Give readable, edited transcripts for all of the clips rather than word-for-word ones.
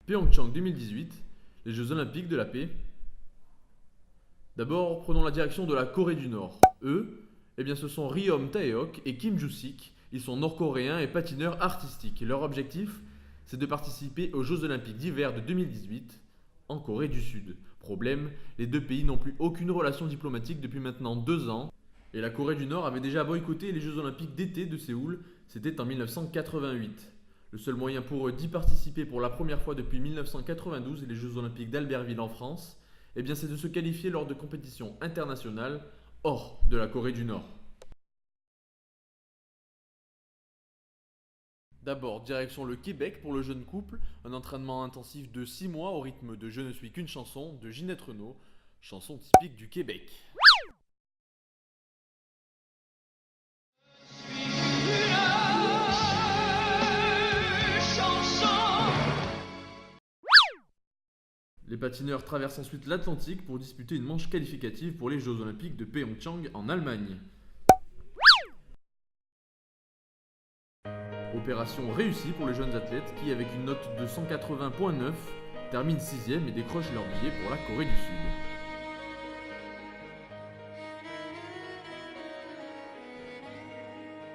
Pyeongchang 2018, les Jeux Olympiques de la paix. D'abord, prenons la direction de la Corée du Nord. Eux, ce sont Ryom Taehyuk et Kim Joo-sik. Ils sont nord-coréens et patineurs artistiques. Leur objectif, c'est de participer aux Jeux Olympiques d'hiver de 2018 en Corée du Sud. Problème, les deux pays n'ont plus aucune relation diplomatique depuis maintenant 2 ans. Et la Corée du Nord avait déjà boycotté les Jeux Olympiques d'été de Séoul, c'était en 1988. Le seul moyen pour eux d'y participer pour la première fois depuis 1992 et les Jeux Olympiques d'Albertville en France, c'est de se qualifier lors de compétitions internationales hors de la Corée du Nord. D'abord, direction le Québec pour le jeune couple, un entraînement intensif de 6 mois au rythme de Je ne suis qu'une chanson de Ginette Renault, chanson typique du Québec. Les patineurs traversent ensuite l'Atlantique pour disputer une manche qualificative pour les Jeux Olympiques de Pyeongchang en Allemagne. Opération réussie pour les jeunes athlètes qui, avec une note de 180.9, terminent 6e et décrochent leur billet pour la Corée du Sud.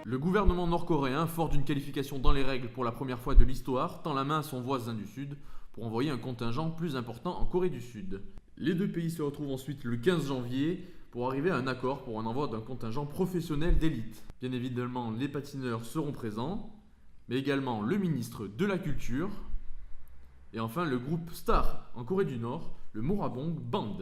Le gouvernement nord-coréen, fort d'une qualification dans les règles pour la première fois de l'histoire, tend la main à son voisin du Sud pour envoyer un contingent plus important en Corée du Sud. Les deux pays se retrouvent ensuite le 15 janvier pour arriver à un accord pour un envoi d'un contingent professionnel d'élite. Bien évidemment, les patineurs seront présents, mais également le ministre de la Culture et enfin le groupe star en Corée du Nord, le Morabong Band.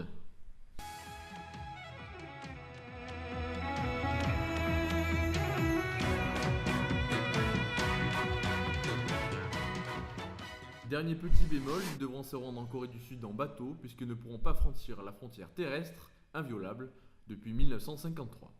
Dernier petit bémol, ils devront se rendre en Corée du Sud en bateau puisqu'ils ne pourront pas franchir la frontière terrestre inviolable depuis 1953.